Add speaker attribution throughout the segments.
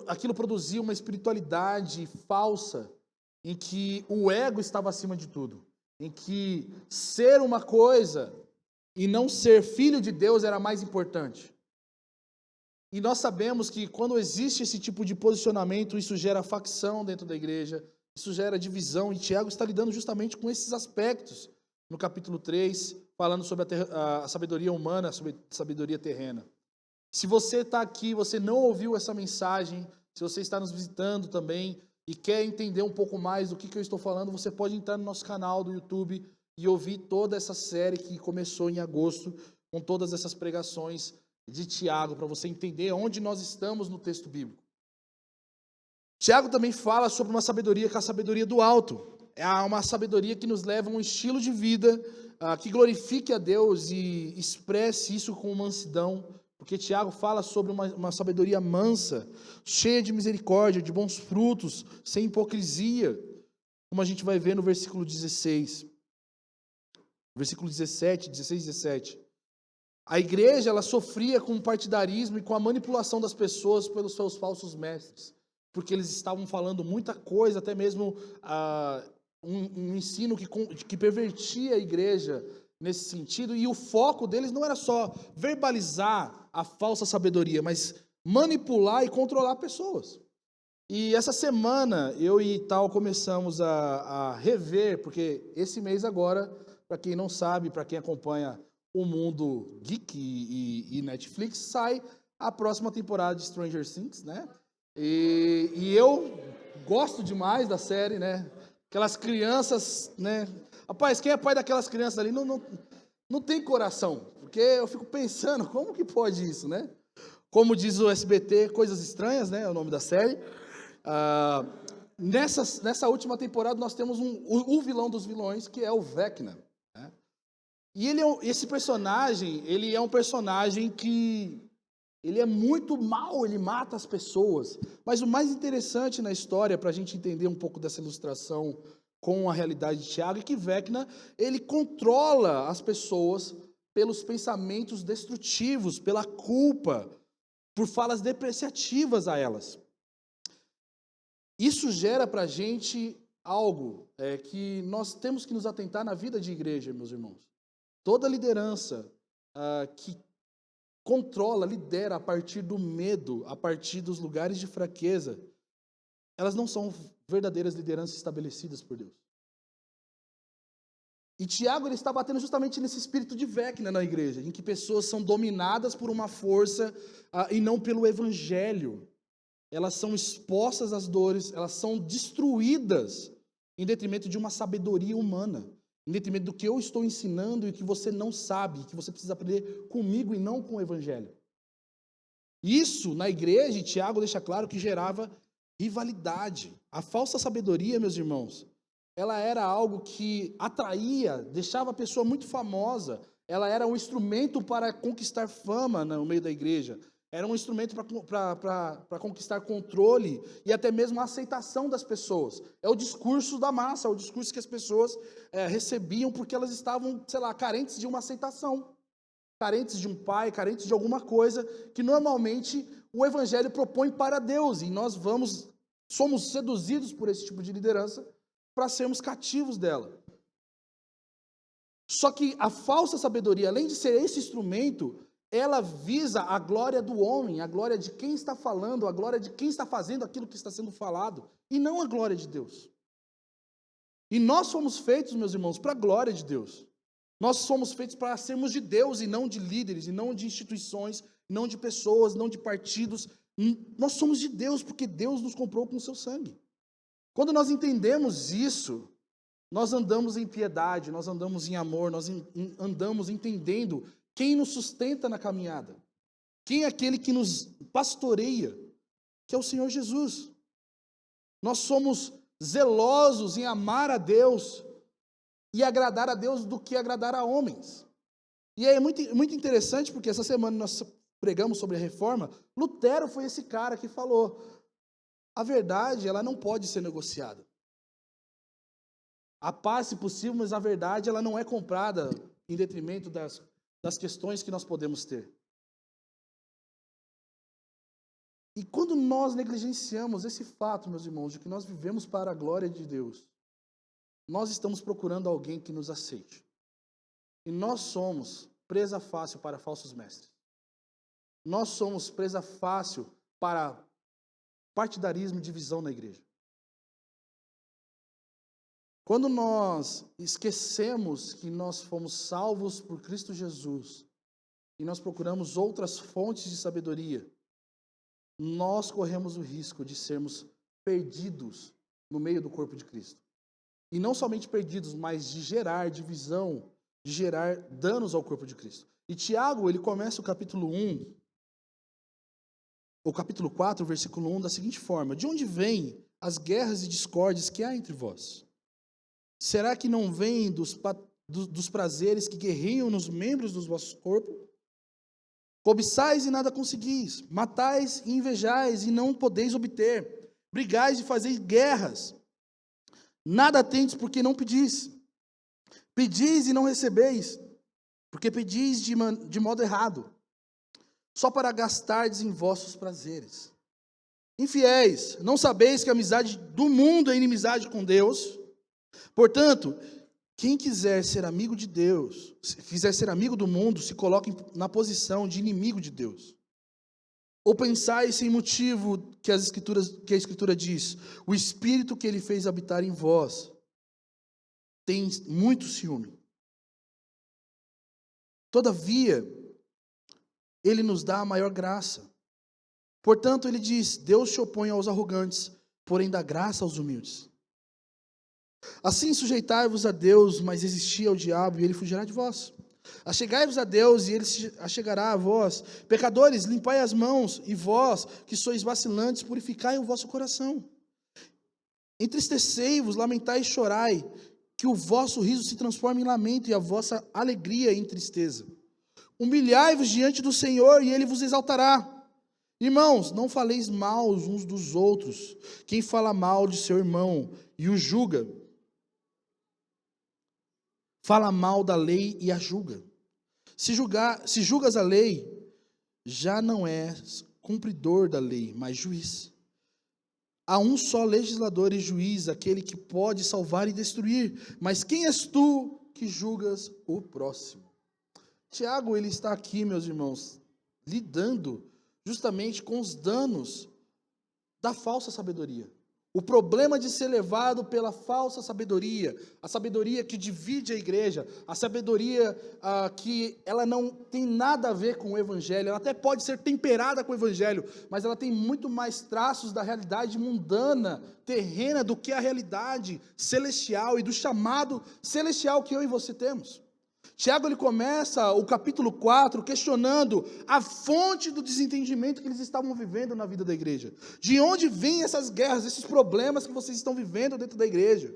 Speaker 1: aquilo produzia uma espiritualidade falsa, em que o ego estava acima de tudo, em que ser uma coisa e não ser filho de Deus era mais importante. E nós sabemos que quando existe esse tipo de posicionamento, isso gera facção dentro da igreja, isso gera divisão, e Tiago está lidando justamente com esses aspectos no capítulo 3, falando sobre a sabedoria humana, sobre a sabedoria terrena. Se você está aqui, você não ouviu essa mensagem, se você está nos visitando também e quer entender um pouco mais do que eu estou falando, você pode entrar no nosso canal do YouTube e ouvir toda essa série que começou em agosto, com todas essas pregações de Tiago, para você entender onde nós estamos no texto bíblico. Tiago também fala sobre uma sabedoria que é a sabedoria do alto. É uma sabedoria que nos leva a um estilo de vida que glorifique a Deus e expresse isso com mansidão, porque Tiago fala sobre uma sabedoria mansa, cheia de misericórdia, de bons frutos, sem hipocrisia, como a gente vai ver no versículo 16. Versículo 17, 16 e 17. A igreja, ela sofria com o partidarismo e com a manipulação das pessoas pelos seus falsos mestres, porque eles estavam falando muita coisa, até mesmo um ensino que pervertia a igreja nesse sentido, e o foco deles não era só verbalizar a falsa sabedoria, mas manipular e controlar pessoas. E essa semana, eu e Tal começamos a rever, porque esse mês agora, para quem não sabe, para quem acompanha o mundo geek e Netflix, sai a próxima temporada de Stranger Things, né? E eu gosto demais da série, né? Aquelas crianças, né? Rapaz, quem é pai daquelas crianças ali não tem coração, porque eu fico pensando, como que pode isso, né? Como diz o SBT, Coisas Estranhas, né? É o nome da série. Nessa última temporada nós temos o vilão dos vilões, que é o Vecna. Né? E esse personagem, ele é um personagem que ele é muito mau, ele mata as pessoas. Mas o mais interessante na história, para a gente entender um pouco dessa ilustração com a realidade de Tiago, é que Vecna, ele controla as pessoas pelos pensamentos destrutivos, pela culpa, por falas depreciativas a elas. Isso gera para a gente algo que nós temos que nos atentar na vida de igreja, meus irmãos. Toda liderança que controla, lidera a partir do medo, a partir dos lugares de fraqueza, elas não são verdadeiras lideranças estabelecidas por Deus. E Tiago, ele está batendo justamente nesse espírito de Vecna na igreja, em que pessoas são dominadas por uma força e não pelo evangelho. Elas são expostas às dores, elas são destruídas em detrimento de uma sabedoria humana, em detrimento do que eu estou ensinando e que você não sabe, que você precisa aprender comigo e não com o evangelho. Isso, na igreja, Tiago deixa claro que gerava rivalidade. A falsa sabedoria, meus irmãos, ela era algo que atraía, deixava a pessoa muito famosa, ela era um instrumento para conquistar fama no meio da igreja, era um instrumento para conquistar controle e até mesmo a aceitação das pessoas. É o discurso da massa, é o discurso que as pessoas recebiam porque elas estavam, sei lá, carentes de uma aceitação, carentes de um pai, carentes de alguma coisa que normalmente o evangelho propõe para Deus, e nós somos seduzidos por esse tipo de liderança para sermos cativos dela. Só que a falsa sabedoria, além de ser esse instrumento, ela visa a glória do homem, a glória de quem está falando, a glória de quem está fazendo aquilo que está sendo falado, e não a glória de Deus. E nós somos feitos, meus irmãos, para a glória de Deus. Nós somos feitos para sermos de Deus e não de líderes, e não de instituições, não de pessoas, não de partidos. Nós somos de Deus porque Deus nos comprou com o seu sangue. Quando nós entendemos isso, nós andamos em piedade, nós andamos em amor, nós andamos entendendo quem nos sustenta na caminhada, quem é aquele que nos pastoreia, que é o Senhor Jesus. Nós somos zelosos em amar a Deus e agradar a Deus do que agradar a homens. E é muito interessante, porque essa semana nós pregamos sobre a reforma. Lutero foi esse cara que falou: a verdade, ela não pode ser negociada. A paz, se possível, mas a verdade, ela não é comprada em detrimento das questões que nós podemos ter. E quando nós negligenciamos esse fato, meus irmãos, de que nós vivemos para a glória de Deus, nós estamos procurando alguém que nos aceite. E nós somos presa fácil para falsos mestres. Nós somos presa fácil para partidarismo e divisão na igreja. Quando nós esquecemos que nós fomos salvos por Cristo Jesus e nós procuramos outras fontes de sabedoria, nós corremos o risco de sermos perdidos no meio do corpo de Cristo. E não somente perdidos, mas de gerar divisão, de gerar danos ao corpo de Cristo. E Tiago, ele começa o capítulo 1, o capítulo 4, versículo 1, da seguinte forma: de onde vêm as guerras e discórdias que há entre vós? Será que não vêm dos prazeres que guerreiam nos membros dos vossos corpos? Cobiçais e nada conseguis, matais e invejais e não podeis obter, brigais e fazeis guerras. Nada tendes porque não pedis. Pedis e não recebeis, porque pedis de modo errado, só para gastardes em vossos prazeres. Infiéis, não sabeis que a amizade do mundo é inimizade com Deus? Portanto, quem quiser ser amigo de Deus, quiser ser amigo do mundo, se coloque na posição de inimigo de Deus. Ou pensais sem motivo que a Escritura diz: o Espírito que Ele fez habitar em vós tem muito ciúme. Todavia, Ele nos dá a maior graça. Portanto, Ele diz: Deus se opõe aos arrogantes, porém dá graça aos humildes. Assim sujeitai-vos a Deus, mas resisti ao diabo, e ele fugirá de vós. Achegai-vos a Deus, e ele se achegará a vós. Pecadores, limpai as mãos, e vós, que sois vacilantes, purificai o vosso coração. Entristecei-vos, lamentai e chorai, que o vosso riso se transforme em lamento, e a vossa alegria em tristeza. Humilhai-vos diante do Senhor, e Ele vos exaltará. Irmãos, não faleis mal uns dos outros. Quem fala mal de seu irmão e o julga, fala mal da lei e a julga. Se julgas a lei, já não és cumpridor da lei, mas juiz. Há um só legislador e juiz, aquele que pode salvar e destruir. Mas quem és tu que julgas o próximo? Tiago, ele está aqui, meus irmãos, lidando justamente com os danos da falsa sabedoria. O problema de ser levado pela falsa sabedoria, a sabedoria que divide a igreja, a sabedoria que ela não tem nada a ver com o evangelho, ela até pode ser temperada com o evangelho, mas ela tem muito mais traços da realidade mundana, terrena, do que a realidade celestial e do chamado celestial que eu e você temos. Tiago, ele começa o capítulo 4 questionando a fonte do desentendimento que eles estavam vivendo na vida da igreja. De onde vêm essas guerras, esses problemas que vocês estão vivendo dentro da igreja?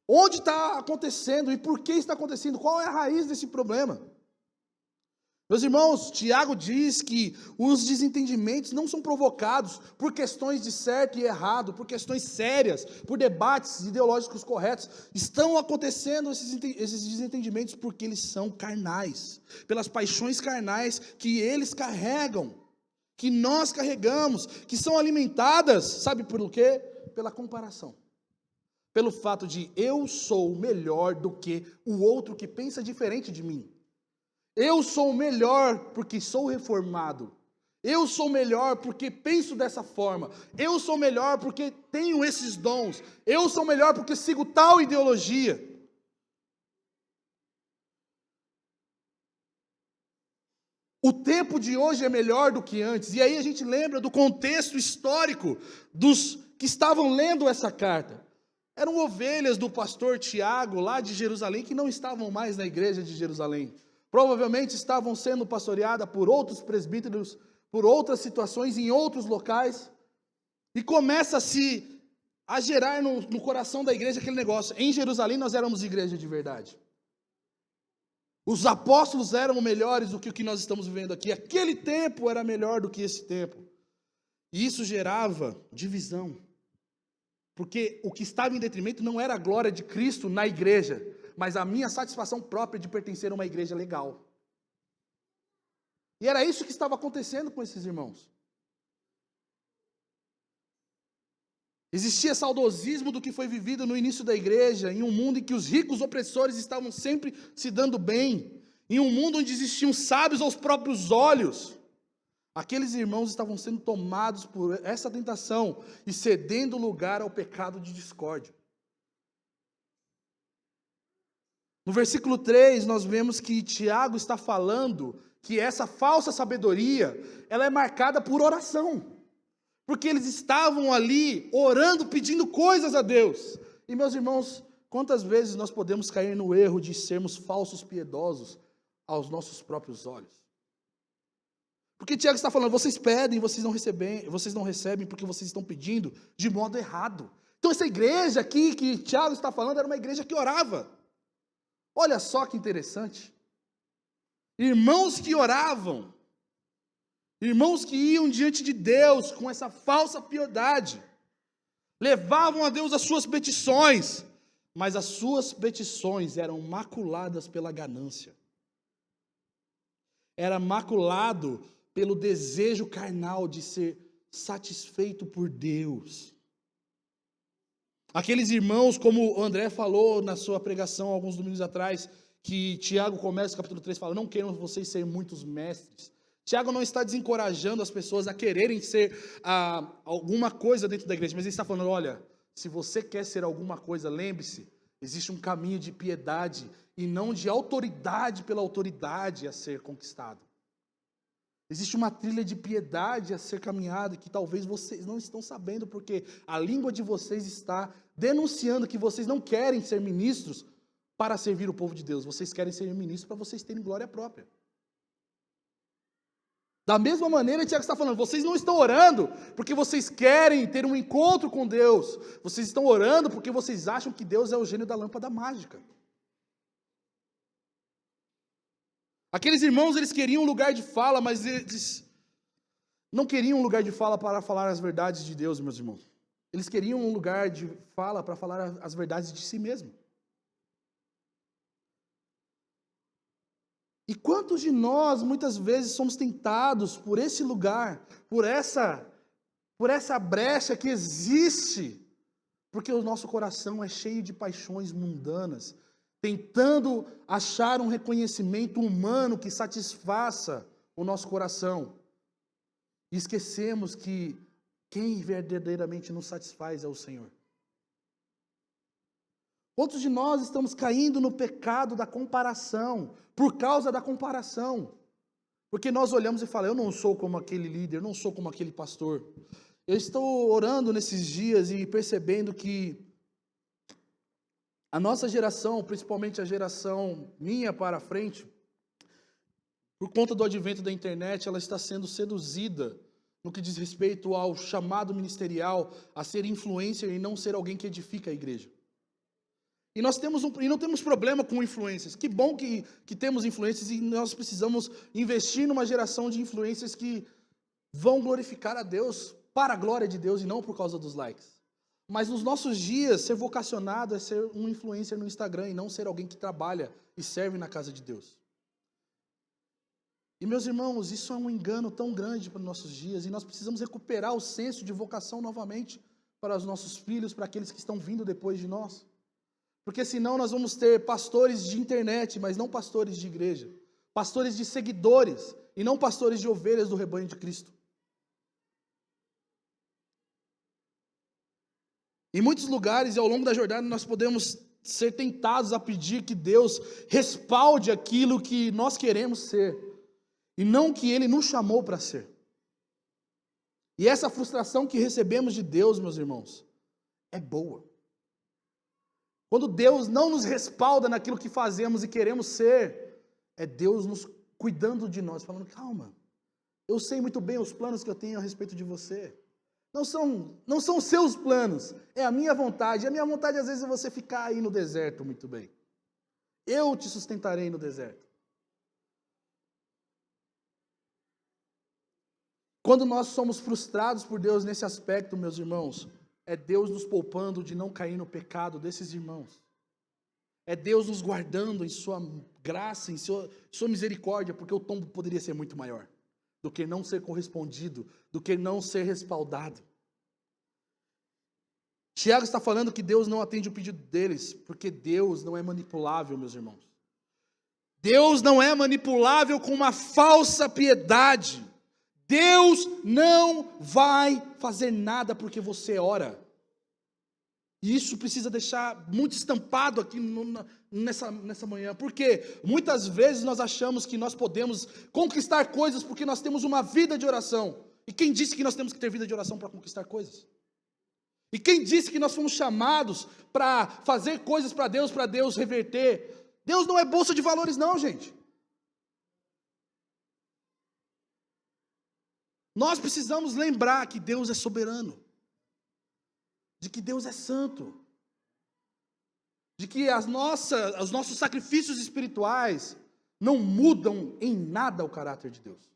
Speaker 1: Onde está acontecendo e por que está acontecendo? Qual é a raiz desse problema? Meus irmãos, Tiago diz que os desentendimentos não são provocados por questões de certo e errado, por questões sérias, por debates ideológicos corretos. Estão acontecendo esses desentendimentos porque eles são carnais, pelas paixões carnais que eles carregam, que nós carregamos, que são alimentadas, sabe por quê? Pela comparação. Pelo fato de eu sou melhor do que o outro que pensa diferente de mim. Eu sou melhor porque sou reformado. Eu sou melhor porque penso dessa forma. Eu sou melhor porque tenho esses dons. Eu sou melhor porque sigo tal ideologia. O tempo de hoje é melhor do que antes. E aí a gente lembra do contexto histórico dos que estavam lendo essa carta. Eram ovelhas do pastor Tiago, lá de Jerusalém, que não estavam mais na igreja de Jerusalém. Provavelmente estavam sendo pastoreadas por outros presbíteros, por outras situações, em outros locais. E começa-se a gerar no coração da igreja aquele negócio. Em Jerusalém nós éramos igreja de verdade. Os apóstolos eram melhores do que o que nós estamos vivendo aqui. Aquele tempo era melhor do que esse tempo. E isso gerava divisão. Porque o que estava em detrimento não era a glória de Cristo na igreja, mas a minha satisfação própria de pertencer a uma igreja legal. E era isso que estava acontecendo com esses irmãos. Existia saudosismo do que foi vivido no início da igreja, em um mundo em que os ricos opressores estavam sempre se dando bem, em um mundo onde existiam sábios aos próprios olhos. Aqueles irmãos estavam sendo tomados por essa tentação e cedendo lugar ao pecado de discórdia. No versículo 3, nós vemos que Tiago está falando que essa falsa sabedoria, ela é marcada por oração. Porque eles estavam ali orando, pedindo coisas a Deus. E meus irmãos, quantas vezes nós podemos cair no erro de sermos falsos piedosos aos nossos próprios olhos? Porque Tiago está falando, vocês pedem, vocês não recebem porque vocês estão pedindo de modo errado. Então essa igreja aqui que Tiago está falando era uma igreja que orava. Olha só que interessante. Irmãos que oravam. Irmãos que iam diante de Deus com essa falsa piedade, levavam a Deus as suas petições, mas as suas petições eram maculadas pela ganância. Era maculado pelo desejo carnal de ser satisfeito por Deus. Aqueles irmãos, como o André falou na sua pregação alguns domingos atrás, que Tiago começa, capítulo 3, fala, não queiram vocês ser muitos mestres. Tiago não está desencorajando as pessoas a quererem ser alguma coisa dentro da igreja, mas ele está falando, olha, se você quer ser alguma coisa, lembre-se, existe um caminho de piedade e não de autoridade pela autoridade a ser conquistado. Existe uma trilha de piedade a ser caminhada que talvez vocês não estão sabendo, porque a língua de vocês está denunciando que vocês não querem ser ministros para servir o povo de Deus, vocês querem ser ministros para vocês terem glória própria. Da mesma maneira, Tiago está falando, vocês não estão orando porque vocês querem ter um encontro com Deus. Vocês estão orando porque vocês acham que Deus é o gênio da lâmpada mágica. Aqueles irmãos, eles queriam um lugar de fala, mas eles não queriam um lugar de fala para falar as verdades de Deus, meus irmãos. Eles queriam um lugar de fala para falar as verdades de si mesmo. E quantos de nós, muitas vezes, somos tentados por esse lugar, por essa brecha que existe, porque o nosso coração é cheio de paixões mundanas, tentando achar um reconhecimento humano que satisfaça o nosso coração. E esquecemos que quem verdadeiramente nos satisfaz é o Senhor. Quantos de nós estamos caindo no pecado da comparação, por causa da comparação? Porque nós olhamos e falamos, eu não sou como aquele líder, eu não sou como aquele pastor. Eu estou orando nesses dias e percebendo que a nossa geração, principalmente a geração minha para frente, por conta do advento da internet, ela está sendo seduzida no que diz respeito ao chamado ministerial, a ser influencer e não ser alguém que edifica a igreja. E nós não temos problema com influências. Que bom que temos influências e nós precisamos investir numa geração de influências que vão glorificar a Deus para a glória de Deus e não por causa dos likes. Mas nos nossos dias, ser vocacionado é ser um influencer no Instagram e não ser alguém que trabalha e serve na casa de Deus. E meus irmãos, isso é um engano tão grande para os nossos dias e nós precisamos recuperar o senso de vocação novamente para os nossos filhos, para aqueles que estão vindo depois de nós. Porque senão nós vamos ter pastores de internet, mas não pastores de igreja. Pastores de seguidores e não pastores de ovelhas do rebanho de Cristo. Em muitos lugares e ao longo da jornada nós podemos ser tentados a pedir que Deus respalde aquilo que nós queremos ser e não que Ele nos chamou para ser. E essa frustração que recebemos de Deus, meus irmãos, é boa. Quando Deus não nos respalda naquilo que fazemos e queremos ser, é Deus nos cuidando de nós, falando, calma, eu sei muito bem os planos que eu tenho a respeito de você. Não são seus planos, é a minha vontade. E a minha vontade às vezes é você ficar aí no deserto muito bem. Eu te sustentarei no deserto. Quando nós somos frustrados por Deus nesse aspecto, meus irmãos, é Deus nos poupando de não cair no pecado desses irmãos. É Deus nos guardando em sua graça, em sua misericórdia, porque o tombo poderia ser muito maior do que não ser correspondido, do que não ser respaldado. Tiago está falando que Deus não atende o pedido deles, porque Deus não é manipulável, meus irmãos. Deus não é manipulável com uma falsa piedade. Deus não vai fazer nada porque você ora. E isso precisa deixar muito estampado aqui nessa manhã, porque muitas vezes nós achamos que nós podemos conquistar coisas porque nós temos uma vida de oração. E quem disse que nós temos que ter vida de oração para conquistar coisas? E quem disse que nós fomos chamados para fazer coisas para Deus reverter? Deus não é bolsa de valores não, gente. Nós precisamos lembrar que Deus é soberano, de que Deus é santo, de que os nossos sacrifícios espirituais não mudam em nada o caráter de Deus.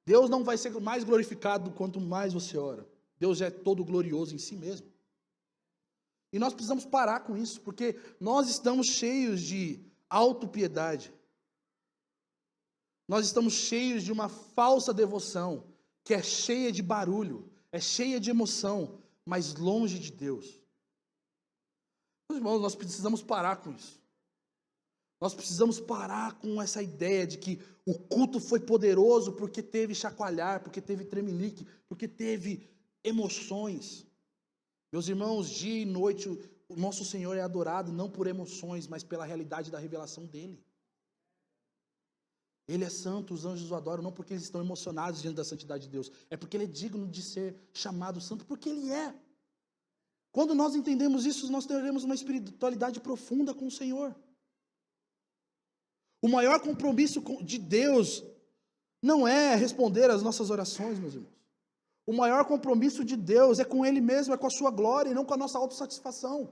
Speaker 1: Deus não vai ser mais glorificado quanto mais você ora. Deus é todo glorioso em si mesmo. E nós precisamos parar com isso, porque nós estamos cheios de autopiedade. Nós estamos cheios de uma falsa devoção, que é cheia de barulho, é cheia de emoção, mas longe de Deus. Meus irmãos, nós precisamos parar com isso. Nós precisamos parar com essa ideia de que o culto foi poderoso porque teve chacoalhar, porque teve tremelique, porque teve emoções. Meus irmãos, dia e noite, o nosso Senhor é adorado não por emoções, mas pela realidade da revelação dEle. Ele é santo, os anjos o adoram, não porque eles estão emocionados diante da santidade de Deus, é porque Ele é digno de ser chamado santo, porque Ele é. Quando nós entendemos isso, nós teremos uma espiritualidade profunda com o Senhor. O maior compromisso de Deus não é responder às nossas orações, meus irmãos. O maior compromisso de Deus é com Ele mesmo, é com a sua glória e não com a nossa autossatisfação.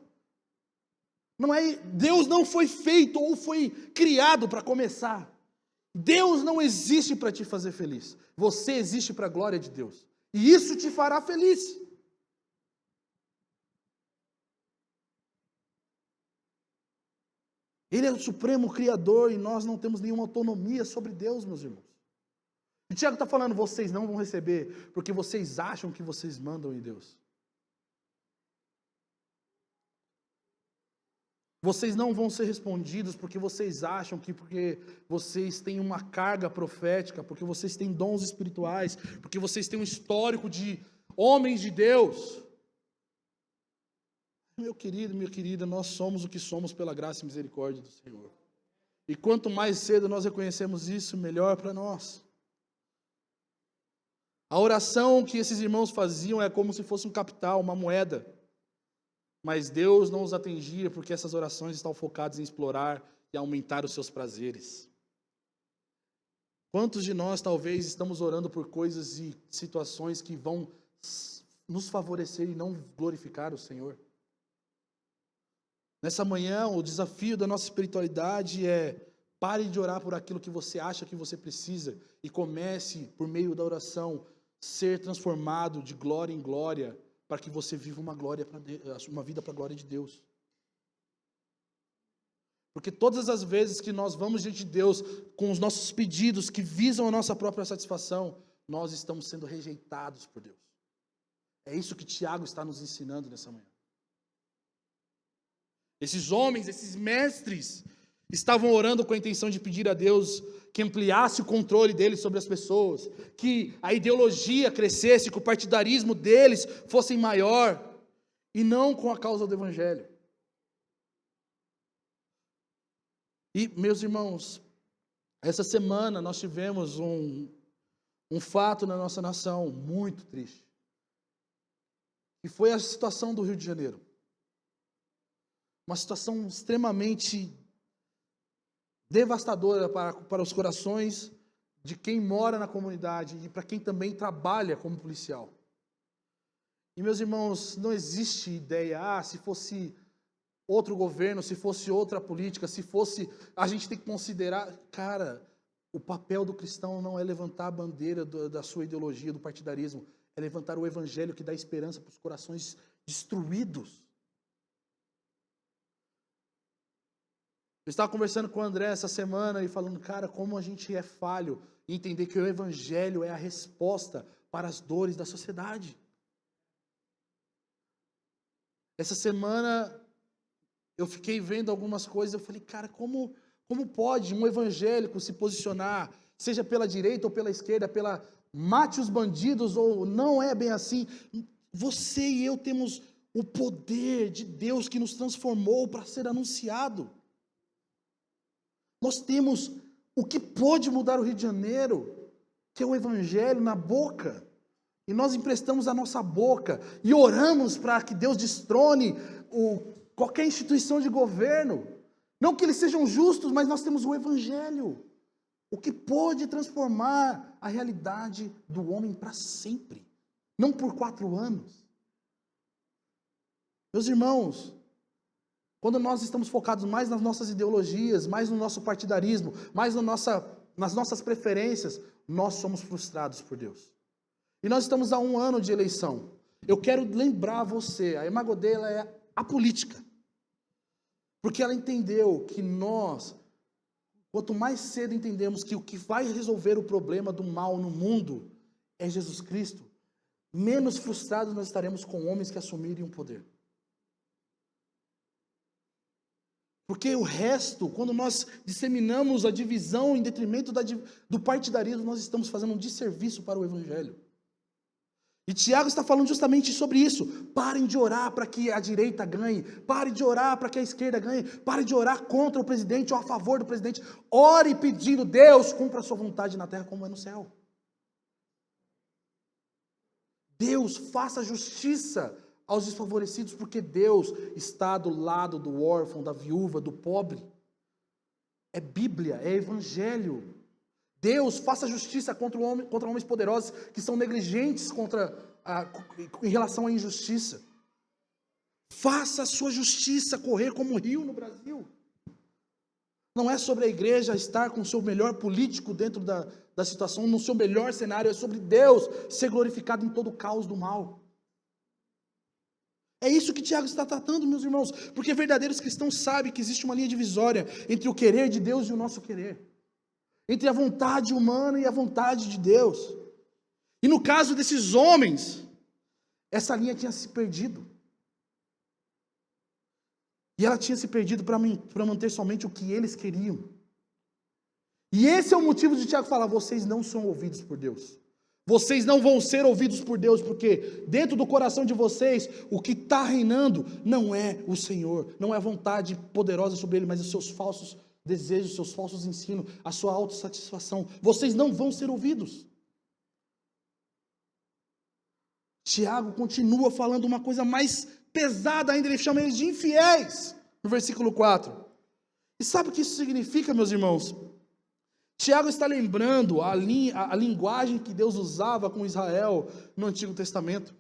Speaker 1: Deus não foi feito ou foi criado para começar. Deus não existe para te fazer feliz. Você existe para a glória de Deus. E isso te fará feliz. Ele é o supremo criador e nós não temos nenhuma autonomia sobre Deus, meus irmãos. E Tiago está falando, vocês não vão receber, porque vocês acham que vocês mandam em Deus. Vocês não vão ser respondidos porque vocês acham que porque vocês têm uma carga profética, porque vocês têm dons espirituais, porque vocês têm um histórico de homens de Deus. Meu querido, minha querida, nós somos o que somos pela graça e misericórdia do Senhor. E quanto mais cedo nós reconhecemos isso, melhor para nós. A oração que esses irmãos faziam é como se fosse um capital, uma moeda. Mas Deus não os atendia porque essas orações estavam focadas em explorar e aumentar os seus prazeres. Quantos de nós talvez estamos orando por coisas e situações que vão nos favorecer e não glorificar o Senhor? Nessa manhã, o desafio da nossa espiritualidade é: pare de orar por aquilo que você acha que você precisa e comece, por meio da oração, ser transformado de glória em glória, para que você viva uma vida para a glória de Deus. Porque todas as vezes que nós vamos diante de Deus com os nossos pedidos que visam a nossa própria satisfação, nós estamos sendo rejeitados por Deus. É isso que Tiago está nos ensinando nessa manhã. Esses homens, esses mestres, estavam orando com a intenção de pedir a Deus que ampliasse o controle deles sobre as pessoas, que a ideologia crescesse, que o partidarismo deles fosse maior, e não com a causa do Evangelho. E, meus irmãos, essa semana nós tivemos um fato na nossa nação muito triste, que foi a situação do Rio de Janeiro. Uma situação extremamente devastadora para os corações de quem mora na comunidade e para quem também trabalha como policial. E, meus irmãos, não existe ideia, se fosse outro governo, se fosse outra política, se fosse, a gente tem que considerar, cara, o papel do cristão não é levantar a bandeira da sua ideologia, do partidarismo, é levantar o evangelho que dá esperança para os corações destruídos. Eu estava conversando com o André essa semana e falando, cara, como a gente é falho em entender que o Evangelho é a resposta para as dores da sociedade. Essa semana eu fiquei vendo algumas coisas, eu falei, cara, como pode um evangélico se posicionar, seja pela direita ou pela esquerda, pela mate os bandidos, ou não é bem assim. Você e eu temos o poder de Deus que nos transformou para ser anunciado. Nós temos o que pode mudar o Rio de Janeiro, que é o evangelho na boca. E nós emprestamos a nossa boca e oramos para que Deus destrone qualquer instituição de governo. Não que eles sejam justos, mas nós temos o evangelho. O que pode transformar a realidade do homem para sempre. Não por 4 anos. Meus irmãos, quando nós estamos focados mais nas nossas ideologias, mais no nosso partidarismo, mais nas nossas preferências, nós somos frustrados por Deus. E nós estamos a 1 ano de eleição. Eu quero lembrar você, a Irmã Godet, ela é apolítica. Porque ela entendeu que nós, quanto mais cedo entendemos que o que vai resolver o problema do mal no mundo é Jesus Cristo, menos frustrados nós estaremos com homens que assumirem o poder. Porque o resto, quando nós disseminamos a divisão em detrimento do partidarismo, nós estamos fazendo um desserviço para o evangelho. E Tiago está falando justamente sobre isso. Parem de orar para que a direita ganhe. Parem de orar para que a esquerda ganhe. Parem de orar contra o presidente ou a favor do presidente. Ore pedindo, Deus, cumpra a sua vontade na terra como é no céu. Deus, faça justiça aos desfavorecidos, porque Deus está do lado do órfão, da viúva, do pobre. É Bíblia, é Evangelho. Deus, faça justiça contra homens poderosos que são negligentes em relação à injustiça. Faça a sua justiça correr como um rio no Brasil. Não é sobre a igreja estar com o seu melhor político dentro da situação, no seu melhor cenário, é sobre Deus ser glorificado em todo o caos do mal. É isso que Tiago está tratando, meus irmãos, porque verdadeiros cristãos sabem que existe uma linha divisória entre o querer de Deus e o nosso querer. Entre a vontade humana e a vontade de Deus. E no caso desses homens, essa linha tinha se perdido. E ela tinha se perdido para manter somente o que eles queriam. E esse é o motivo de Tiago falar, vocês não são ouvidos por Deus. Vocês não vão ser ouvidos por Deus, porque dentro do coração de vocês, o que está reinando não é o Senhor, não é a vontade poderosa sobre Ele, mas os seus falsos desejos, seus falsos ensinos, a sua autossatisfação. Vocês não vão ser ouvidos. Tiago continua falando uma coisa mais pesada ainda, ele chama eles de infiéis, no versículo 4. E sabe o que isso significa, meus irmãos? Tiago está lembrando a linguagem que Deus usava com Israel no Antigo Testamento.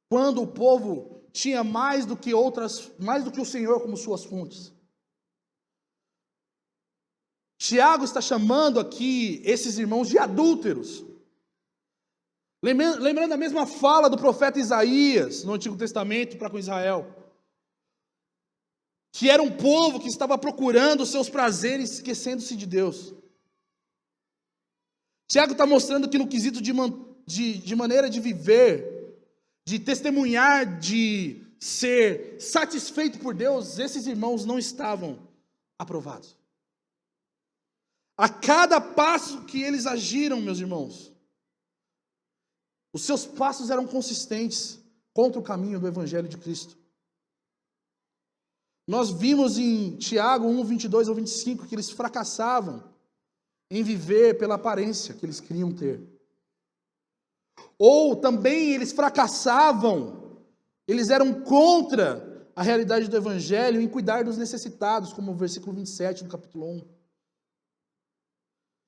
Speaker 1: Quando o povo tinha mais do que o Senhor como suas fontes. Tiago está chamando aqui esses irmãos de adúlteros. Lembrando a mesma fala do profeta Isaías no Antigo Testamento para com Israel. Que era um povo que estava procurando os seus prazeres, esquecendo-se de Deus. Tiago está mostrando que no quesito de maneira de viver, de testemunhar, de ser satisfeito por Deus, esses irmãos não estavam aprovados. A cada passo que eles agiram, meus irmãos, os seus passos eram consistentes contra o caminho do Evangelho de Cristo. Nós vimos em Tiago 1, 22 ao 25, que eles fracassavam em viver pela aparência que eles queriam ter. Ou também eles fracassavam, eles eram contra a realidade do Evangelho em cuidar dos necessitados, como o versículo 27 do capítulo 1.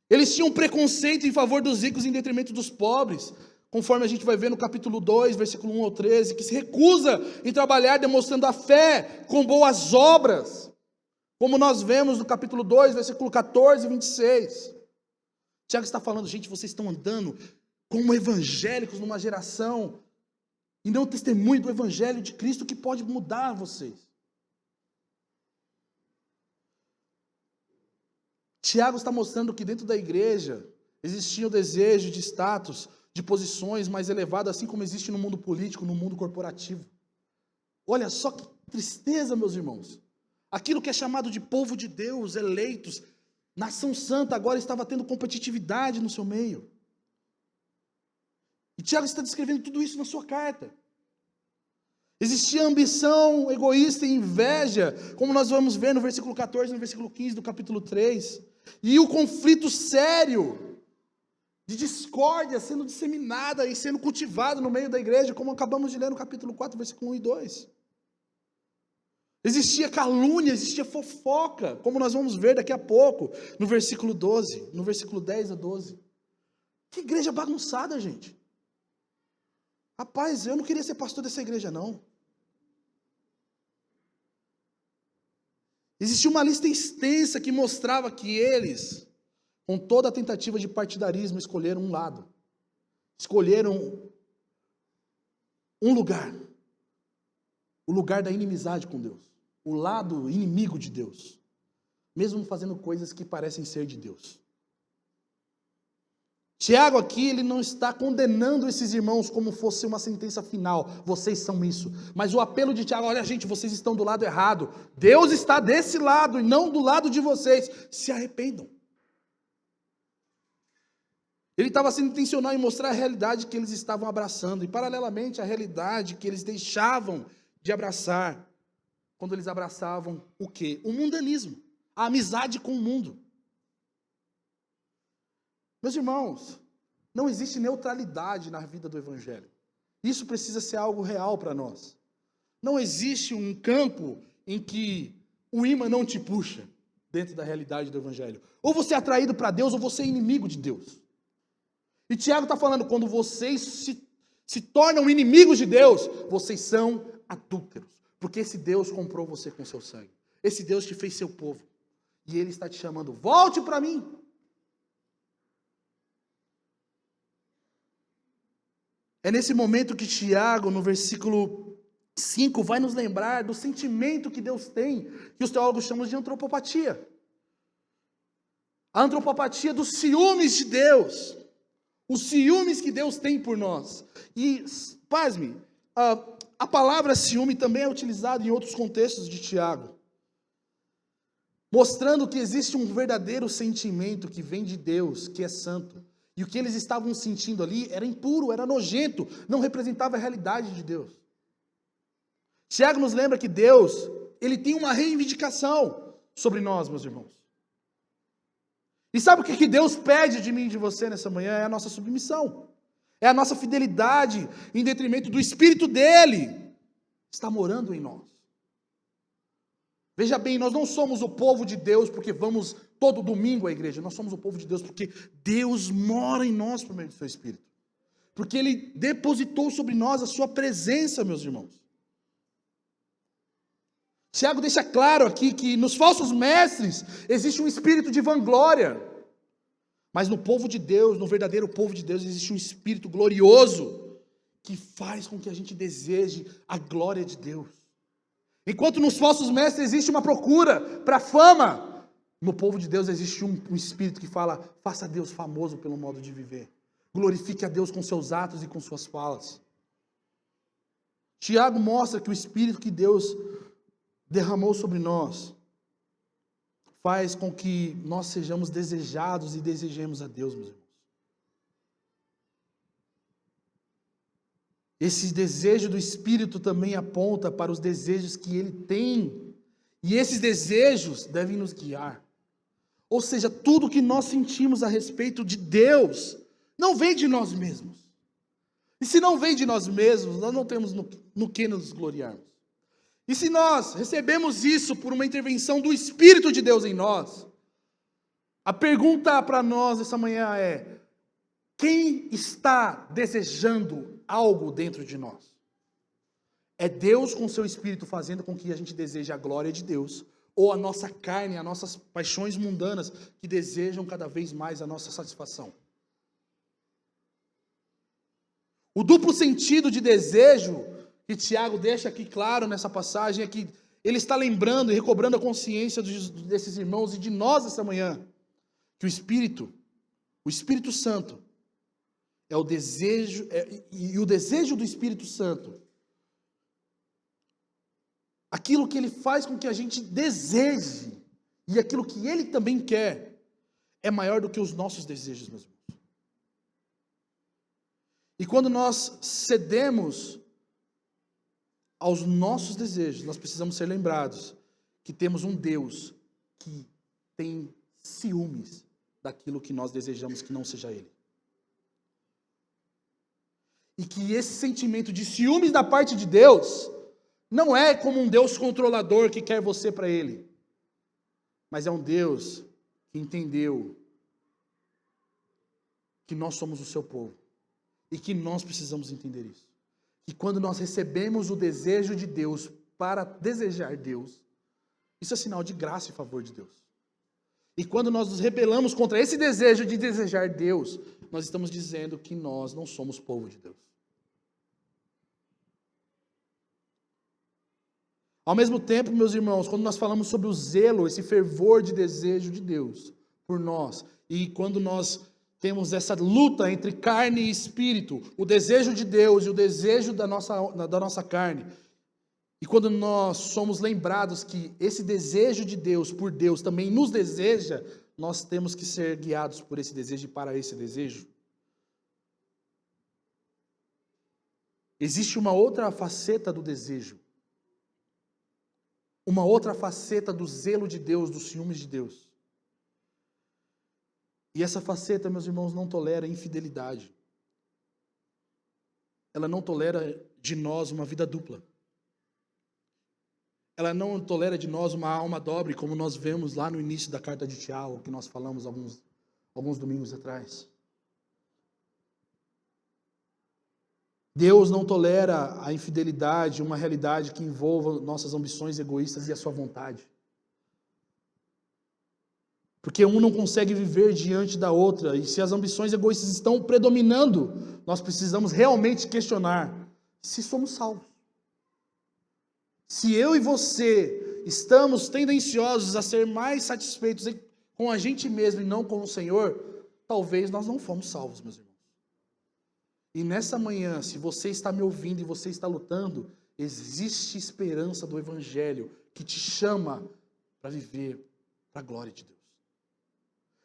Speaker 1: Eles tinham preconceito em favor dos ricos em detrimento dos pobres, conforme a gente vai ver no capítulo 2, versículo 1 ao 13, que se recusa em trabalhar demonstrando a fé com boas obras, como nós vemos no capítulo 2, versículo 14 e 26. Tiago está falando, gente, vocês estão andando como evangélicos numa geração e não testemunho do Evangelho de Cristo que pode mudar vocês. Tiago está mostrando que dentro da igreja existia o desejo de status, de posições mais elevadas, assim como existe no mundo político, no mundo corporativo. Olha só que tristeza, meus irmãos. Aquilo que é chamado de povo de Deus, eleitos, nação santa, agora estava tendo competitividade no seu meio. E Tiago está descrevendo tudo isso na sua carta. Existia ambição egoísta e inveja, como nós vamos ver no versículo 14 e no versículo 15 do capítulo 3. E o conflito sério de discórdia sendo disseminada e sendo cultivado no meio da igreja, como acabamos de ler no capítulo 4, versículo 1 e 2. Existia calúnia, existia fofoca, como nós vamos ver daqui a pouco, no versículo 12, no versículo 10 a 12. Que igreja bagunçada, gente. Rapaz, eu não queria ser pastor dessa igreja, não. Existia uma lista extensa que mostrava que eles, com toda a tentativa de partidarismo, escolheram um lado. Escolheram um lugar. O lugar da inimizade com Deus. O lado inimigo de Deus. Mesmo fazendo coisas que parecem ser de Deus. Tiago aqui, ele não está condenando esses irmãos como fosse uma sentença final. Vocês são isso. Mas o apelo de Tiago, olha gente, vocês estão do lado errado. Deus está desse lado e não do lado de vocês. Se arrependam. Ele estava sendo intencional em mostrar a realidade que eles estavam abraçando. E paralelamente a realidade que eles deixavam de abraçar. Quando eles abraçavam o quê? O mundanismo. A amizade com o mundo. Meus irmãos, não existe neutralidade na vida do Evangelho. Isso precisa ser algo real para nós. Não existe um campo em que o imã não te puxa dentro da realidade do Evangelho. Ou você é atraído para Deus, ou você é inimigo de Deus. E Tiago está falando, quando vocês se tornam inimigos de Deus, vocês são adúlteros. Porque esse Deus comprou você com seu sangue. Esse Deus te fez seu povo. E Ele está te chamando, volte para mim. É nesse momento que Tiago, no versículo 5, vai nos lembrar do sentimento que Deus tem, que os teólogos chamam de antropopatia. A antropopatia dos ciúmes de Deus. Os ciúmes que Deus tem por nós. E, pasme, a palavra ciúme também é utilizada em outros contextos de Tiago. Mostrando que existe um verdadeiro sentimento que vem de Deus, que é santo. E o que eles estavam sentindo ali era impuro, era nojento, não representava a realidade de Deus. Tiago nos lembra que Deus, Ele tem uma reivindicação sobre nós, meus irmãos. E sabe o que Deus pede de mim e de você nessa manhã? É a nossa submissão. É a nossa fidelidade em detrimento do Espírito dEle. Está morando em nós. Veja bem, nós não somos o povo de Deus porque vamos todo domingo à igreja. Nós somos o povo de Deus porque Deus mora em nós por meio do seu Espírito. Porque Ele depositou sobre nós a sua presença, meus irmãos. Tiago deixa claro aqui que nos falsos mestres existe um espírito de vanglória. Mas no povo de Deus, no verdadeiro povo de Deus, existe um espírito glorioso que faz com que a gente deseje a glória de Deus. Enquanto nos falsos mestres existe uma procura para fama, no povo de Deus existe um espírito que fala, faça Deus famoso pelo modo de viver. Glorifique a Deus com seus atos e com suas falas. Tiago mostra que o espírito que Deus derramou sobre nós faz com que nós sejamos desejados e desejemos a Deus, meus irmãos. Esse desejo do Espírito também aponta para os desejos que Ele tem. E esses desejos devem nos guiar. Ou seja, tudo que nós sentimos a respeito de Deus não vem de nós mesmos. E se não vem de nós mesmos, nós não temos no que nos gloriarmos. E se nós recebemos isso por uma intervenção do Espírito de Deus em nós, a pergunta para nós essa manhã é: quem está desejando algo dentro de nós? É Deus com seu Espírito fazendo com que a gente deseje a glória de Deus, ou a nossa carne, as nossas paixões mundanas que desejam cada vez mais a nossa satisfação? O duplo sentido de desejo que Tiago deixa aqui claro nessa passagem é que ele está lembrando e recobrando a consciência desses irmãos e de nós essa manhã, que o Espírito Santo, é o desejo, e o desejo do Espírito Santo aquilo que Ele faz com que a gente deseje, e aquilo que Ele também quer, é maior do que os nossos desejos, meus irmãos. E quando nós cedemos aos nossos desejos, nós precisamos ser lembrados que temos um Deus que tem ciúmes daquilo que nós desejamos que não seja Ele. E que esse sentimento de ciúmes da parte de Deus não é como um Deus controlador que quer você para Ele, mas é um Deus que entendeu que nós somos o seu povo e que nós precisamos entender isso. Que quando nós recebemos o desejo de Deus para desejar Deus, isso é sinal de graça e favor de Deus. E quando nós nos rebelamos contra esse desejo de desejar Deus, nós estamos dizendo que nós não somos povo de Deus. Ao mesmo tempo, meus irmãos, quando nós falamos sobre o zelo, esse fervor de desejo de Deus por nós, e quando nós temos essa luta entre carne e espírito, o desejo de Deus e o desejo da nossa carne, e quando nós somos lembrados que esse desejo de Deus por Deus também nos deseja, nós temos que ser guiados por esse desejo e para esse desejo. Existe uma outra faceta do desejo. Uma outra faceta do zelo de Deus, dos ciúmes de Deus. E essa faceta, meus irmãos, não tolera infidelidade. Ela não tolera de nós uma vida dupla. Ela não tolera de nós uma alma dobre, como nós vemos lá no início da carta de Tiago, que nós falamos alguns domingos atrás. Deus não tolera a infidelidade, uma realidade que envolva nossas ambições egoístas e a sua vontade. Porque um não consegue viver diante da outra, e se as ambições egoístas estão predominando, nós precisamos realmente questionar se somos salvos. Se eu e você estamos tendenciosos a ser mais satisfeitos com a gente mesmo e não com o Senhor, talvez nós não fomos salvos, meus irmãos. E nessa manhã, se você está me ouvindo e você está lutando, existe esperança do Evangelho que te chama para viver para a glória de Deus.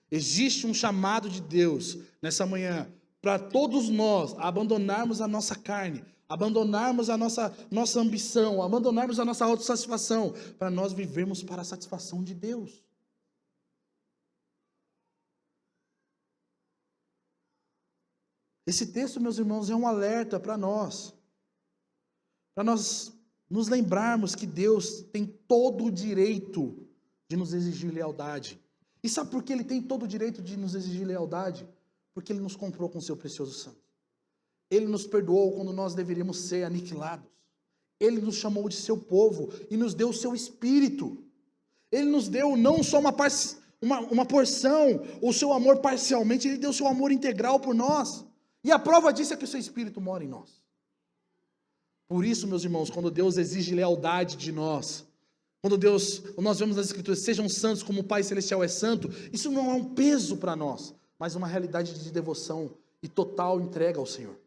Speaker 1: Existe um chamado de Deus nessa manhã para todos nós abandonarmos a nossa carne, abandonarmos a nossa ambição, abandonarmos a nossa autossatisfação, para nós vivermos para a satisfação de Deus. Esse texto, meus irmãos, é um alerta para nós nos lembrarmos que Deus tem todo o direito de nos exigir lealdade. E sabe por que Ele tem todo o direito de nos exigir lealdade? Porque Ele nos comprou com seu precioso sangue. Ele nos perdoou quando nós deveríamos ser aniquilados. Ele nos chamou de seu povo e nos deu o seu Espírito. Ele nos deu não só uma porção, o seu amor parcialmente, Ele deu o seu amor integral por nós. E a prova disso é que o seu Espírito mora em nós. Por isso, meus irmãos, quando Deus exige lealdade de nós, quando nós vemos nas Escrituras, sejam santos como o Pai Celestial é santo, isso não é um peso para nós, mas uma realidade de devoção e total entrega ao Senhor.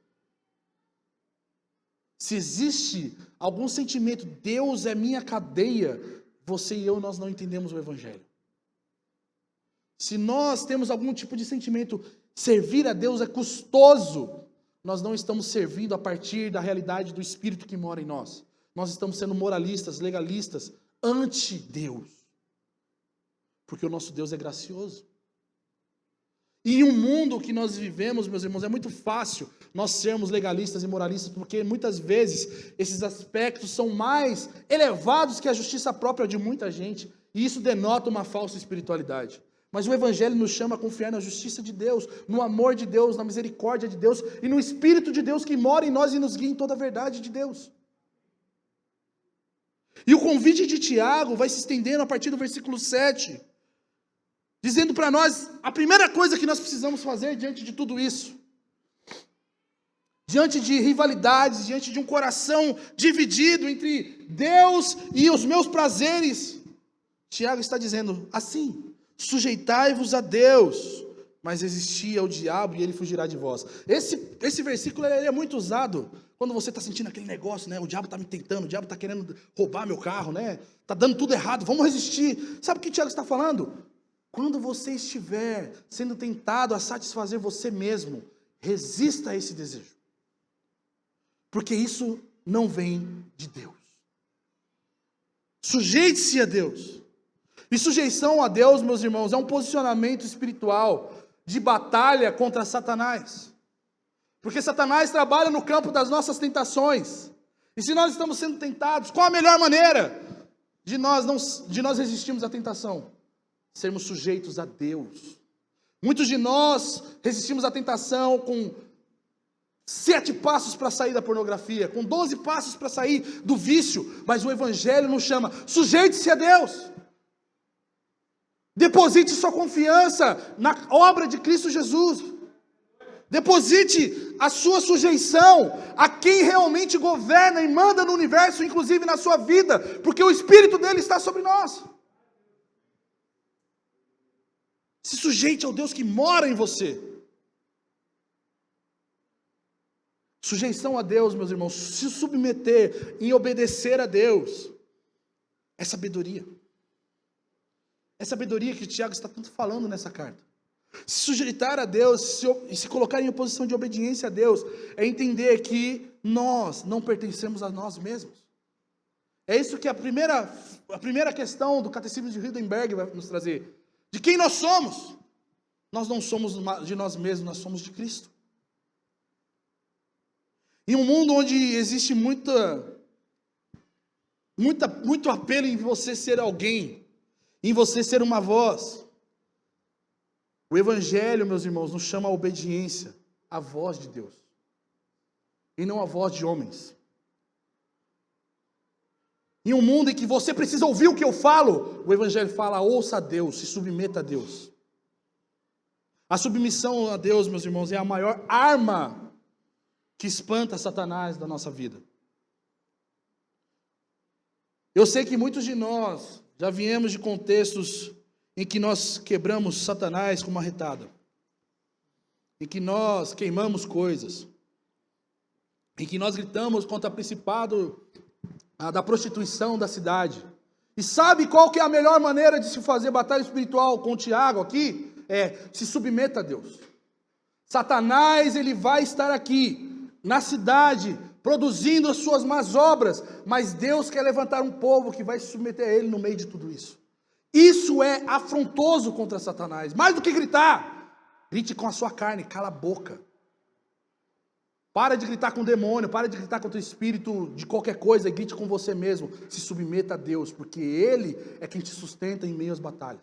Speaker 1: Se existe algum sentimento, Deus é minha cadeia, você e eu, nós não entendemos o Evangelho. Se nós temos algum tipo de sentimento, servir a Deus é custoso, nós não estamos servindo a partir da realidade do Espírito que mora em nós. Nós estamos sendo moralistas, legalistas, ante Deus. Porque o nosso Deus é gracioso. E em um mundo que nós vivemos, meus irmãos, é muito fácil nós sermos legalistas e moralistas, porque muitas vezes esses aspectos são mais elevados que a justiça própria de muita gente, e isso denota uma falsa espiritualidade. Mas o Evangelho nos chama a confiar na justiça de Deus, no amor de Deus, na misericórdia de Deus e no Espírito de Deus que mora em nós e nos guia em toda a verdade de Deus. E o convite de Tiago vai se estendendo a partir do versículo 7, dizendo para nós a primeira coisa que nós precisamos fazer diante de tudo isso. Diante de rivalidades, diante de um coração dividido entre Deus e os meus prazeres. Tiago está dizendo assim: sujeitai-vos a Deus, mas resisti ao diabo e ele fugirá de vós. Esse versículo ele é muito usado Quando você está sentindo aquele negócio, né? O diabo está me tentando, o diabo está querendo roubar meu carro, né? Está dando tudo errado, vamos resistir. Sabe o que o Tiago está falando? Quando você estiver sendo tentado a satisfazer você mesmo, resista a esse desejo. Porque isso não vem de Deus. Sujeite-se a Deus. E sujeição a Deus, meus irmãos, é um posicionamento espiritual de batalha contra Satanás. Porque Satanás trabalha no campo das nossas tentações. E se nós estamos sendo tentados, qual a melhor maneira de nós resistirmos à tentação? Sermos sujeitos a Deus. Muitos de nós resistimos à tentação com 7 passos para sair da pornografia, com 12 passos para sair do vício, mas o Evangelho nos chama, sujeite-se a Deus. Deposite sua confiança na obra de Cristo Jesus. Deposite a sua sujeição a quem realmente governa e manda no universo, inclusive na sua vida, porque o Espírito dele está sobre nós. Se sujeite ao Deus que mora em você. Sujeição a Deus, meus irmãos, se submeter em obedecer a Deus, é sabedoria. É sabedoria que o Tiago está tanto falando nessa carta. Se sujeitar a Deus e se colocar em posição de obediência a Deus é entender que nós não pertencemos a nós mesmos. É isso que a primeira questão do Catecismo de Heidelberg vai nos trazer. De quem nós somos? Nós não somos de nós mesmos, nós somos de Cristo. Em um mundo onde existe muito apelo em você ser alguém, em você ser uma voz, o Evangelho, meus irmãos, nos chama a obediência à voz de Deus, e não à voz de homens. Em um mundo em que você precisa ouvir o que eu falo, o Evangelho fala, ouça a Deus, se submeta a Deus. A submissão a Deus, meus irmãos, é a maior arma que espanta Satanás da nossa vida. Eu sei que muitos de nós já viemos de contextos em que nós quebramos Satanás com uma retada, em que nós queimamos coisas, em que nós gritamos contra o principado da prostituição da cidade. E sabe qual que é a melhor maneira de se fazer batalha espiritual com o Tiago aqui? Se submeta a Deus. Satanás, ele vai estar aqui, na cidade, produzindo as suas más obras, mas Deus quer levantar um povo que vai se submeter a ele no meio de tudo isso. Isso é afrontoso contra Satanás. Mais do que gritar, grite com a sua carne, cala a boca. Para de gritar com o demônio, para de gritar contra o espírito de qualquer coisa, e grite com você mesmo. Se submeta a Deus, porque Ele é quem te sustenta em meio às batalhas.